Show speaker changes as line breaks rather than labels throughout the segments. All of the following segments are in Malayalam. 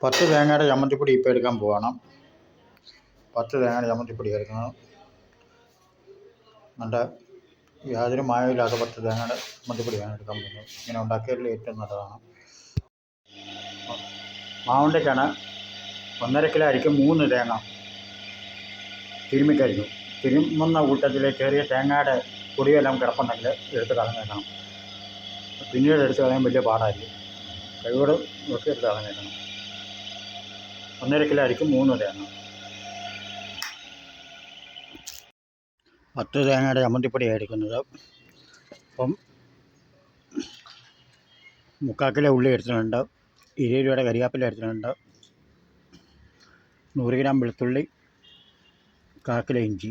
10 തേങ്ങയുടെ ചമ്മന്തിപ്പൊടി ഇപ്പോൾ എടുക്കാൻ പോവാണ്. 10 തേങ്ങയുടെ ചമ്മന്തിപ്പൊടി എടുക്കണം. നല്ല യാതൊരു മായമില്ലാത്ത 10 തേങ്ങയുടെ ചമ്മന്തിപ്പൊടിയാണ് എടുക്കാൻ പോകുന്നത്. ഇങ്ങനെ ഉണ്ടാക്കിയതിൽ ഏറ്റവും നല്ലതാണ്. മാവുണ്ടയ്ക്കാണ് 1.5 കിലോ അരിക്ക് 3 തേങ്ങ തിരുമ്മിക്കഴിഞ്ഞു. തിരുമുന്ന കൂട്ടത്തിൽ ചെറിയ തേങ്ങയുടെ പൊടിയെല്ലാം കിടപ്പുണ്ടെങ്കിൽ എടുത്ത് കളഞ്ഞേക്കണം. പിന്നീട് എടുത്ത് കളയാൻ വലിയ പാടായിരിക്കും. കൈയോട് നോക്കി എടുത്ത് കളഞ്ഞേക്കണം. 1.5 കിലോ അരിക്ക് 3 തേങ്ങ. 10 തേങ്ങയുടെ ചമ്മന്തിപ്പൊടിയാണ് എടുക്കുന്നത്. അപ്പം 3/4 കിലോ ഉള്ളി എടുത്തിട്ടുണ്ട്, 20 രൂപയുടെ കരിയാപ്പില എടുത്തിട്ടുണ്ട്, 100 ഗ്രാം വെളുത്തുള്ളി, 1/4 കിലോ ഇഞ്ചി.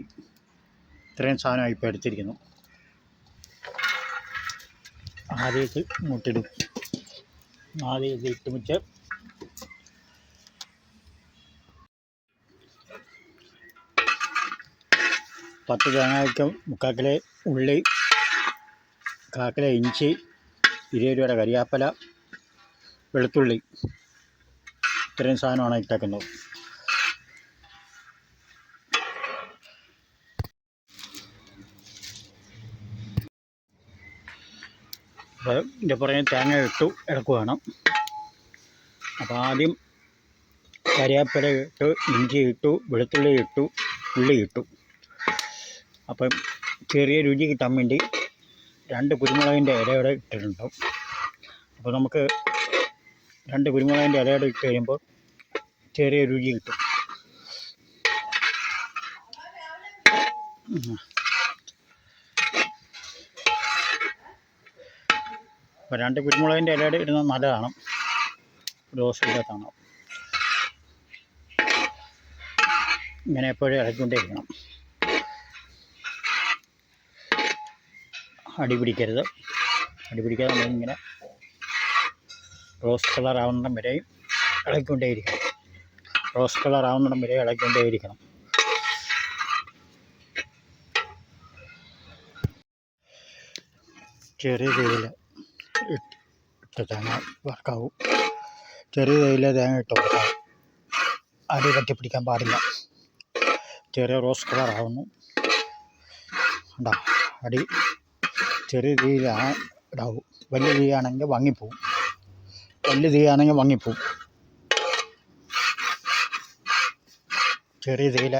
ഇത്രയും സാധനമായി ഇപ്പോൾ എടുത്തിരിക്കുന്നു. ആദ്യം മുട്ടിടും. ആദ്യം ഇട്ട് വെച്ച് പത്ത് തേങ്ങയ്ക്കും 3/4 കിലോ ഉള്ളി, 1/4 കിലോ ഇഞ്ചി, 20 രൂപയുടെ കരിയാപ്പില, വെളുത്തുള്ളി, ഇത്രയും സാധനമാണ് ഇട്ടേക്കുന്നത്. അപ്പോൾ ഇതിൻ്റെ പുറകെ തേങ്ങ ഇട്ടു ഇളക്കുകയാണ്. അപ്പോൾ ആദ്യം കരിയാപ്പില ഇട്ടു, ഇഞ്ചി ഇട്ടു, വെളുത്തുള്ളി ഇട്ടു, ഉള്ളി ഇട്ടു. അപ്പം ചെറിയ രുചി കിട്ടാൻ വേണ്ടി 2 കുരുമുളകിൻ്റെ ഇലയോടെ ഇട്ടിട്ടുണ്ടാവും. അപ്പോൾ നമുക്ക് 2 കുരുമുളകിൻ്റെ ഇലയോടെ ഇട്ട് കഴിയുമ്പോൾ ചെറിയ രുചി കിട്ടും. അപ്പോൾ 2 കുരുമുളകിൻ്റെ ഇലയോടെ ഇടുന്നത് നല്ലതാണ്. ദോശയിലേക്കാണ് ഇങ്ങനെ എപ്പോഴും ഇളക്കിക്കൊണ്ടേയിരിക്കണം. അടി പിടിക്കരുത്. അടി പിടിക്കാതെ നമ്മളിങ്ങനെ റോസ് കളർ ആവുന്നിടം വരെയും ഇളക്കിക്കൊണ്ടേയിരിക്കണം. റോസ് കളർ ആവുന്നിടം വരെ ഇളക്കിക്കൊണ്ടേയിരിക്കണം. ചെറിയ തീയിൽ ഇട്ട് തേങ്ങ വറക്കാവും. ചെറിയ തീയിൽ തേങ്ങ ഇട്ട് വറക്കാവും. അടി പറ്റി പിടിക്കാൻ പാടില്ല. ചെറിയ റോസ് കളർ ആവുന്നു. ഉണ്ടോ? അടി ചെറിയ തീയിലാണ് ഇടാവും. വലിയ തീയാണെങ്കിൽ വങ്ങിപ്പോവും. വലിയ തീയാണെങ്കിൽ വങ്ങിപ്പോവും. ചെറിയ തീയിൽ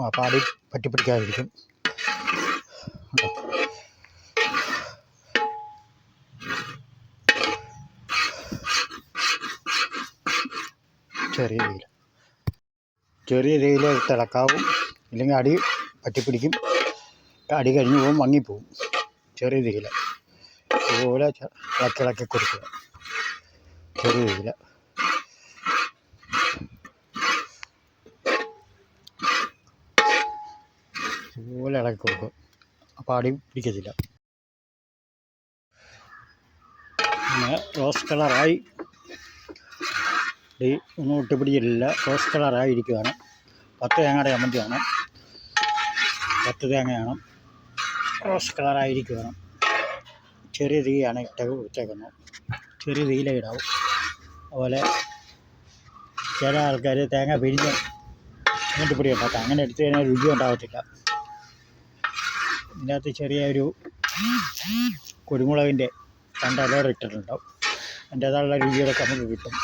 അപ്പോൾ അടി പറ്റി പിടിക്കാതിരിക്കും. ചെറിയ തീയിൽ തിളക്കാവും. ഇല്ലെങ്കിൽ അടി പറ്റിപ്പിടിക്കും. അടി കഴിഞ്ഞ് പോകും, വങ്ങിപ്പോവും. ചെറിയ തീയിൽ അതുപോലെ ഇളക്കി കൊടുക്കുക. ചെറിയ തീയിൽ അതുപോലെ ഇളക്കി കൊടുക്കുക. അപ്പോൾ അടി പിടിക്കത്തില്ല. അങ്ങനെ റോസ് കളറായി ഒന്നും ഒട്ടിപ്പിടിച്ചിട്ടില്ല. റോസ് കളറായിരിക്കുകയാണ്. 10 തേങ്ങയുടെ ചമ്മന്തിയാണ്. 10 തേങ്ങയാണ്. റോസ് കളറായിരിക്കുകയാണ്. ചെറിയ തീയാണ് ഇട്ടേക്കുന്നത്. ചെറിയ തീയിലേ ഇടാവും. അതുപോലെ ചില ആൾക്കാർ തേങ്ങ പിരിഞ്ഞ് ചമ്മന്തിപ്പൊടി ഉണ്ടാക്കാം. അങ്ങനെ എടുത്തു കഴിഞ്ഞാൽ രുചി ഉണ്ടാകത്തില്ല. ഇതിനകത്ത് ചെറിയ ഒരു കുരുമുളകിൻ്റെ 2 ഇലയോടെ ഇട്ടിട്ടുണ്ടാവും. അതിൻ്റേതായുള്ള രുചികളൊക്കെ നമുക്ക് കിട്ടും.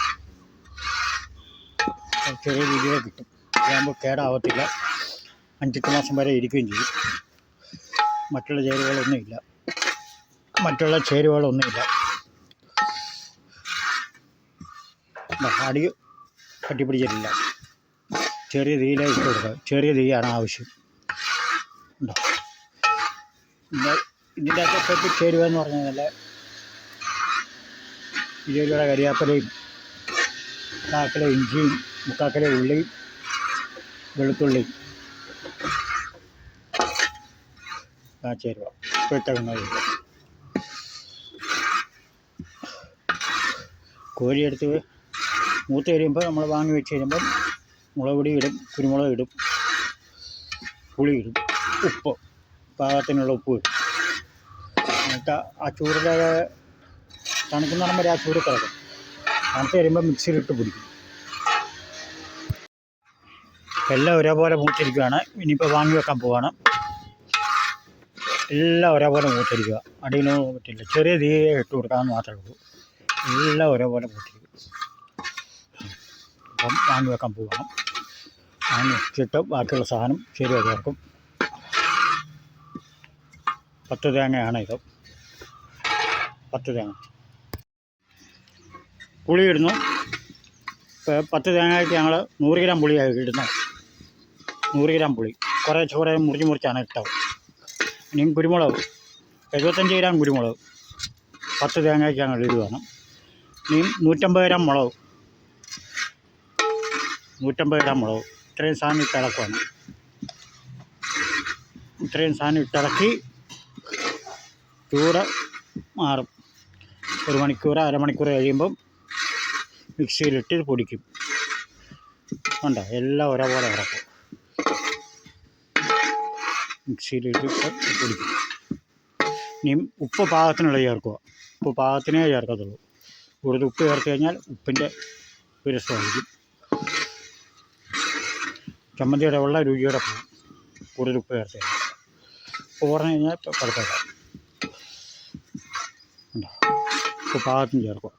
ചെറിയ രുചിയൊക്കെ കിട്ടും. ഇതാകുമ്പോൾ കേടാവത്തില്ല. 5-8 മാസം വരെ ഇരിക്കുകയും ചെയ്യും. മറ്റുള്ള ചേരുവകളൊന്നുമില്ല. അടി പറ്റിപ്പിടിച്ചിട്ടില്ല. ചെറിയ തീയിലേ ഇട്ട് കൊടുക്കുക. ചെറിയ തീയാണ് ആവശ്യം. ഉണ്ടോ? ഇതിൻ്റെ അകത്തൊക്കെ ചേരുവ എന്ന് പറഞ്ഞാൽ നല്ല 20 രൂപയുടെ കരിയാപ്പിലയും, 1/4 കിലോ ഇഞ്ചിയും, 3/4 കിലോ ഉള്ളിയും, വെളുത്തുള്ളിയും ചേരുവ ഇപ്പോഴത്തേക്കുന്നത്. കോരിയെടുത്ത് മൂത്ത് കഴിയുമ്പോൾ നമ്മൾ വാങ്ങി വെച്ച് കഴിയുമ്പം മുളക് പൊടി ഇടും, കുരുമുളക് ഇടും, പുളി ഇടും, ഉപ്പ് പാകത്തിനുള്ള ഉപ്പ് ഇടും. എന്നിട്ട് ആ ചൂടിൽ തണുക്കുന്നിടം വരെ ആ ചൂട് കിടക്കും. തണുത്ത് കഴിയുമ്പോൾ മിക്സിയിലിട്ട് പിടിക്കും. എല്ലാം ഒരേപോലെ മൂത്തിരിക്കുകയാണ്. ഇനിയിപ്പോൾ വാങ്ങി വെക്കാൻ പോവാണ്. എല്ലാം ഒരേപോലെ മൂത്തിരിക്കുക, അടിയിലൊന്നും പറ്റില്ല. ചെറിയ തീ ഇട്ട് കൊടുക്കാമെന്ന് മാത്രമേ ഉള്ളൂ. എല്ലാം ഒരേപോലെ മൂത്തിരിക്കും. അപ്പം വാങ്ങി വെക്കാൻ പോവാണ്. വാങ്ങി വെച്ചിട്ട് ബാക്കിയുള്ള സാധനം ശരിയാക്കി ചേർക്കും. 10 തേങ്ങയാണ് ഇത്. 10 തേങ്ങ പുളി ഇടുന്നു. 10 തേങ്ങയ്ക്ക് ഞങ്ങൾ 100 ഗ്രാം പുളിയായി ഇടുന്നത്. 100 ഗ്രാം പുളി കുറേ മുറിച്ചാണ് ഇട്ടത്. ഇനിയും കുരുമുളക് 75 ഗ്രാം കുരുമുളക് 10 തേങ്ങയ്ക്ക് ഞങ്ങൾ ഇടുകയാണ്. ഇനിയും 150 ഗ്രാം മുളക്, 150 ഗ്രാം മുളക്. ഇത്രയും സാധനം ഇട്ടിളക്കുവാണ്. ഇത്രയും സാധനം ഇട്ടിളക്കി ചൂട് മാറും. 1 മണിക്കൂർ അരമണിക്കൂർ കഴിയുമ്പം മിക്സിയിലിട്ട് പൊടിക്കും. ഉണ്ടോ, എല്ലാം ഒരേപോലെ ഇറക്കും. മിക്സിയിലിട്ട് പൊടിക്കും. ഇനിയും ഉപ്പ് പാകത്തിനുള്ള ചേർക്കുക. ഉപ്പ് പാകത്തിനേ ചേർക്കത്തുള്ളൂ. കൂടുതൽ ഉപ്പ് ചേർത്ത് കഴിഞ്ഞാൽ ഉപ്പിൻ്റെ വിരസമായിരിക്കും. ചമ്മന്തിയുടെ ഉള്ള രുചിയോടെ പോകും കൂടുതൽ ഉപ്പ് ചേർത്ത് കഴിഞ്ഞാൽ. ഉപ്പ് കുറഞ്ഞു കഴിഞ്ഞാൽ കുഴപ്പമില്ല. ഉണ്ടോ, ഉപ്പ് പാകത്തിന് ചേർക്കുക.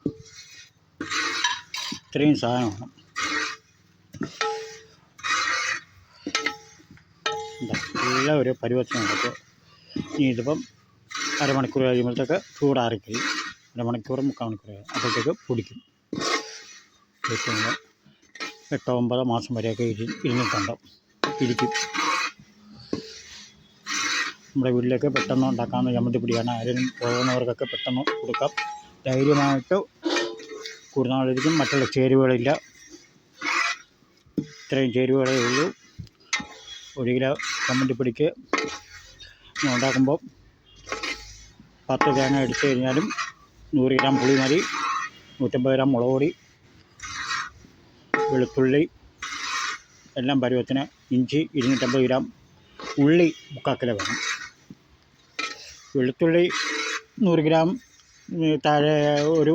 ഇത്രയും സാധനമാണ്. എല്ലാം ഒരു പരുവത്തിന് എടുക്കുക. ഇനി ഇതിപ്പം അരമണിക്കൂർ കഴിയുമ്പോഴത്തേക്ക് ചൂടാറിക്കഴിയും. അരമണിക്കൂർ 3/4 മണിക്കൂർ അപ്പോഴത്തേക്ക് പൊടിക്കും. ഏറ്റവും 8-9 മാസം വരെയൊക്കെ ഇരുന്നിട്ടുണ്ട്, ഇരിക്കും. നമ്മുടെ വീട്ടിലേക്ക് പെട്ടെന്ന് ഉണ്ടാക്കാവുന്ന ചമ്മന്തിപ്പൊടിയാണ്. ആരെങ്കിലും പോകുന്നവർക്കൊക്കെ പെട്ടെന്ന് കൊടുക്കാം. ധൈര്യമായിട്ട് കൂടുതലായിരിക്കും. മറ്റുള്ള ചേരുവകളില്ല. ഇത്രയും ചേരുവകളേ ഉള്ളൂ. 1 കിലോ ചമ്മന്തിപ്പൊടിക്ക് ഉണ്ടാക്കുമ്പോൾ 10 തേങ്ങ എടുത്തു കഴിഞ്ഞാലും 100 ഗ്രാം പുളി മതി. 150 ഗ്രാം മുളക് പൊടി, വെളുത്തുള്ളി എല്ലാം പരുവത്തിന്, ഇഞ്ചി 250 ഗ്രാം, ഉള്ളി 3/4 കിലോ വേണം. വെളുത്തുള്ളി 100 ഗ്രാം താഴെ ഒരു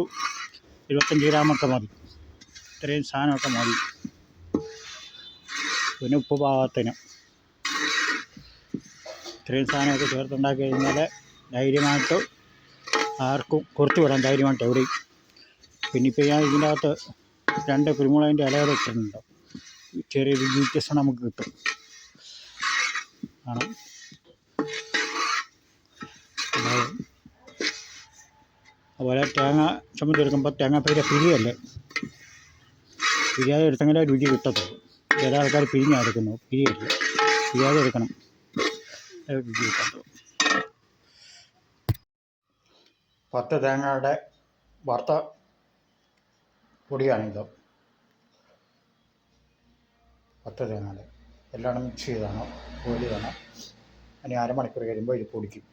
25 ഗ്രാമൊക്കെ മതി. ഇത്രയും സാധനമൊക്കെ മതി. പിന്നെ ഉപ്പ് പാകത്തിന്. ഇത്രയും സാധനമൊക്കെ ചേർത്തുണ്ടാക്കി കഴിഞ്ഞാൽ ധൈര്യമായിട്ട് ആർക്കും കുറച്ച് വിടാൻ ധൈര്യമായിട്ട് എവിടെയും. പിന്നെ ഇപ്പോൾ ഞാൻ ഇതിൻ്റെ അകത്ത് 2 കുരുമുളകിൻ്റെ ഇലകൾ ഇട്ടിട്ടുണ്ട്. ചെറിയൊരു വ്യത്യാസം നമുക്ക് കിട്ടും. ആണ് അതുപോലെ തേങ്ങ ചമ്മന്തി എടുക്കുമ്പോൾ തേങ്ങാപ്പീര പിരിയല്ലേ, പിരിയാതെ എടുത്തെങ്കിലേ രുചി കിട്ടത്തുള്ളൂ. ചില ആൾക്കാർ പിരിഞ്ഞാണ് എടുക്കുന്നു. പിരിയാതെ എടുക്കണം, രുചി കിട്ടത്തുള്ളൂ. 10 തേങ്ങയുടെ വറുത്ത പൊടിയാണിത്. 10 തേങ്ങയുടെ എല്ലാം മിക്സ് ചെയ്താണ്, ബോയിൽ ചെയ്താണ്. ഇനി അരമണിക്കൂർ കഴിയുമ്പോൾ ഇത് പൊടിക്കും.